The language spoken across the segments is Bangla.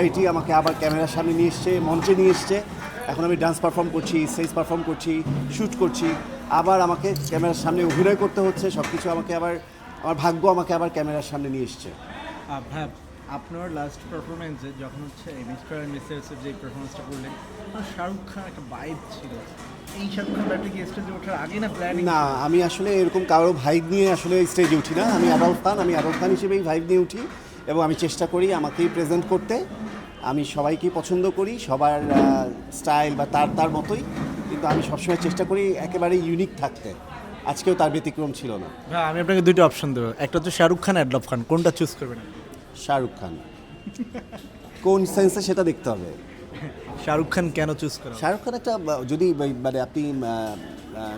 এটি আমাকে আবার ক্যামেরার সামনে নিয়ে এসছে, মঞ্চে নিয়ে এসছে। এখন আমি ডান্স পারফর্ম করছি, স্টেজ পারফর্ম করছি, শ্যুট করছি, আবার আমাকে ক্যামেরার সামনে অভিনয় করতে হচ্ছে। সব কিছু আমাকে আবার, আমার ভাগ্য আমাকে আবার ক্যামেরার সামনে নিয়ে এসছে। ভাব আপনার লাস্ট পারফরমেন্সে যখন হচ্ছে মিস্টার অ্যান্ড মিসেসের যে পারফরমেন্সটা করলেন, শাহরুখ খান একটা ভাইব ছিল। এই শাহরুখ খান ব্যাপারটা কি স্টেজে ওঠার আগে না প্ল্যানিং? না, আমি আসলে এরকম কারো ভাইব নিয়ে আসলে স্টেজে উঠি না। আমি আরফ খান হিসেবেই ভাইব নিয়ে উঠি এবং আমি চেষ্টা করি আমাকেই প্রেজেন্ট করতে। আমি সবাইকেই পছন্দ করি, সবার স্টাইল বা তার মতোই, কিন্তু আমি সবসময় চেষ্টা করি একেবারে ইউনিক থাকতে। আজকেও তার ব্যতিক্রম ছিল না। হ্যাঁ, আমি আপনাকে দুটো অপশন দেবো, একটা হচ্ছে শাহরুখ খান, আরফ খান, কোনটা চুজ করবেন? শাহরুখ খান। কোন সেন্সে সেটা দেখতে হবে। শাহরুখ খান কেন চুজ করেন? শাহরুখ খান একটা যদি মানে আপনি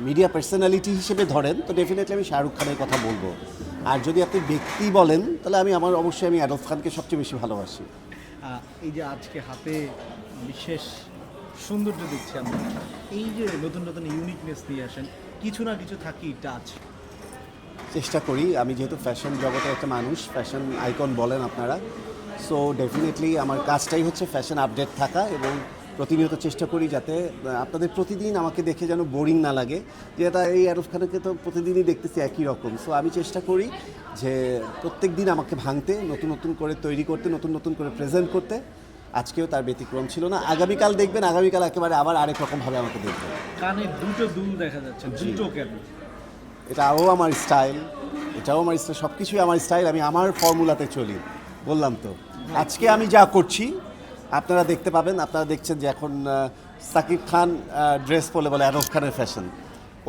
মিডিয়া পার্সোনালিটি হিসেবে ধরেন তো ডেফিনেটলি আমি শাহরুখ খানের কথা বলবো। আর যদি আপনি ব্যক্তি বলেন তাহলে আমি অবশ্যই আমি আরফ খানকে সবচেয়ে বেশি ভালোবাসি। এই যে আজকে হাতে বিশেষ সৌন্দর্য দেখছি আমরা, এই যে নতুন নতুন ইউনিকনেস নিয়ে আসেন, কিছু না কিছু থাকি টাচ। চেষ্টা করি, আমি যেহেতু ফ্যাশন জগতের একটা মানুষ, ফ্যাশন আইকন বলেন আপনারা, সো ডেফিনেটলি আমার কাজটাই হচ্ছে ফ্যাশন আপডেট থাকা এবং প্রতিনিয়ত চেষ্টা করি যাতে আপনাদের প্রতিদিন আমাকে দেখে যেন বোরিং না লাগে, যে এটা এই আরফ খানকে তো প্রতিদিনই দেখতেছি একই রকম। সো আমি চেষ্টা করি যে প্রত্যেক দিন আমাকে ভাঙতে, নতুন নতুন করে তৈরি করতে, নতুন নতুন করে প্রেজেন্ট করতে। আজকেও তার ব্যতিক্রম ছিল না। আগামীকাল দেখবেন, আগামীকাল একেবারে আবার আরেক রকমভাবে আমাকে দেখবেন। কানে দুটো দুল দেখা যাচ্ছে, দুটো কেন? এটাও আমার স্টাইল, এটাও আমার স্টাইল, সব কিছুই আমার স্টাইল। আমি আমার ফর্মুলাতে চলি, বললাম তো। আজকে আমি যা করছি আপনারা দেখতে পাবেন। আপনারা দেখছেন যে এখন সাকিব খান ড্রেস পরলে বলে আরফ খানের ফ্যাশন,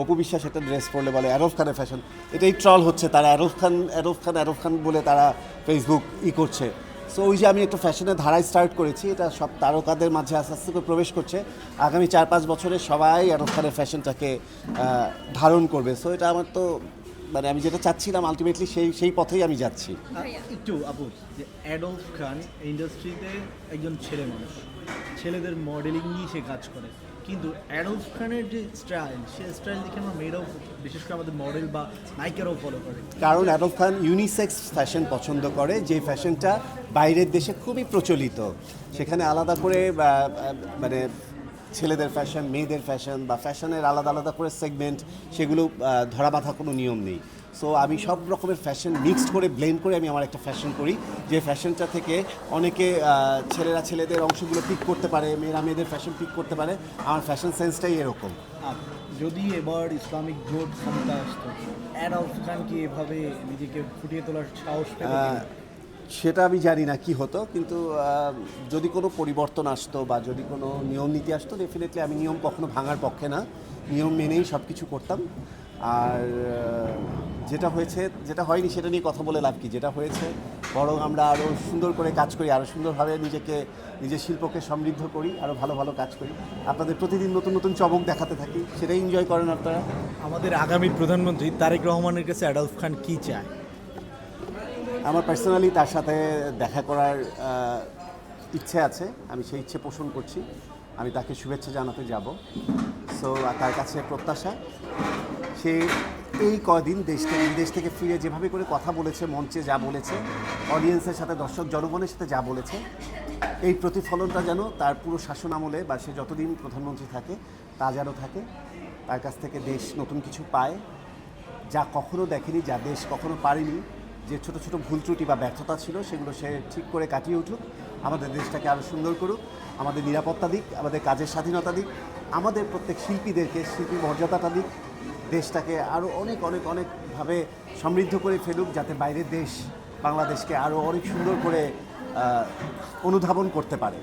অপু বিশ্বাস একটা ড্রেস পরলে বলে আরফ খানের ফ্যাশন। এটাই ট্রল হচ্ছে, তারা আরফ খান বলে তারা ফেসবুক করছে। সো ওই যে আমি একটা ফ্যাশনের ধারায় স্টার্ট করেছি, এটা সব তারকাদের মাঝে আস্তে আস্তে করে প্রবেশ করছে। আগামী 4-5 বছরে সবাই আরফ খানের ফ্যাশনটাকে ধারণ করবে। সো এটা আমার তো মানে আমি যেটা চাচ্ছিলাম আলটিমেটলি সেই পথেই আমি যাচ্ছি। একটু আপু, যে অ্যাডলফ খান ইন্ডাস্ট্রিতে একজন ছেলে মানুষ, ছেলেদের মডেলিং নিয়ে সে কাজ করে, কিন্তু অ্যাডলফ খানের যে স্টাইল, সে স্টাইল দেখে আমার মেয়েরাও, বিশেষ করে আমাদের মডেল বা নায়িকারাও ফলো করে। কারণ আরফ খান ইউনিসেক্স ফ্যাশন পছন্দ করে, যে ফ্যাশনটা বাইরের দেশে খুবই প্রচলিত। সেখানে আলাদা করে মানে ছেলেদের ফ্যাশন, মেয়েদের ফ্যাশন বা ফ্যাশনের আলাদা আলাদা করে সেগমেন্ট, সেগুলো ধরা বাঁধা কোনো নিয়ম নেই। সো আমি সব রকমের ফ্যাশন মিক্সড করে ব্লেন্ড করে আমি আমার একটা ফ্যাশন করি, যে ফ্যাশনটা থেকে অনেকে ছেলেরা ছেলেদের অংশগুলো পিক করতে পারে, মেয়েরা মেয়েদের ফ্যাশন পিক করতে পারে। আমার ফ্যাশন সেন্সটাই এরকম। যদি এবার ইসলামিক জোট ক্ষমতা আসতো, অ্যাডলফ খান কি এভাবে নিজেকে ফুটিয়ে তোলার সাহস পেত? সেটা আমি জানি না কি হতো, কিন্তু যদি কোনো পরিবর্তন আসতো বা যদি কোনো নিয়ম নীতি আসতো, ডেফিনেটলি আমি নিয়ম কখনো ভাঙার পক্ষে না, নিয়ম মেনেই সব কিছু করতাম। আর যেটা হয়েছে, যেটা হয়নি সেটা নিয়ে কথা বলে লাভ কি, যেটা হয়েছে বরং আমরা আরও সুন্দর করে কাজ করি, আরও সুন্দরভাবে নিজের শিল্পকে সমৃদ্ধ করি, আরও ভালো ভালো কাজ করি, আপনাদের প্রতিদিন নতুন নতুন চমক দেখাতে থাকি, সেটাই এনজয় করেন আপনারা। আমাদের আগামী প্রধানমন্ত্রী তারেক রহমানের কাছে অ্যাডলফ খান কী চায়? আমার পার্সোনালি তার সাথে দেখা করার ইচ্ছে আছে, আমি সেই ইচ্ছে পোষণ করছি। আমি তাকে শুভেচ্ছা জানাতে যাব। সো তার কাছে প্রত্যাশা, সে এই কদিন বিদেশ থেকে ফিরে যেভাবে করে কথা বলেছে, মঞ্চে যা বলেছে, অডিয়েন্সের সাথে, দর্শক জনগণের সাথে যা বলেছে, এই প্রতিফলনটা যেন তার পুরো শাসন আমলে বা সে যতদিন প্রধানমন্ত্রী থাকে তা যেন থাকে। তার কাছ থেকে দেশ নতুন কিছু পায়, যা কখনো দেখেনি, যা দেশ কখনো পারেনি। যে ছোট ছোট ভুল ত্রুটি বা ব্যর্থতা ছিল সেগুলো সে ঠিক করে কাটিয়ে উঠুক, আমাদের দেশটাকে আরও সুন্দর করুক, আমাদের নিরাপত্তা দিক, আমাদের কাজের স্বাধীনতা দিক, আমাদের প্রত্যেক শিল্পীদেরকে শিল্পী মর্যাদাটা দিক, দেশটাকে আরও অনেক অনেক অনেকভাবে সমৃদ্ধ করে ফেলুক, যাতে বাইরের দেশ বাংলাদেশকে আরও অনেক সুন্দর করে অনুধাবন করতে পারে।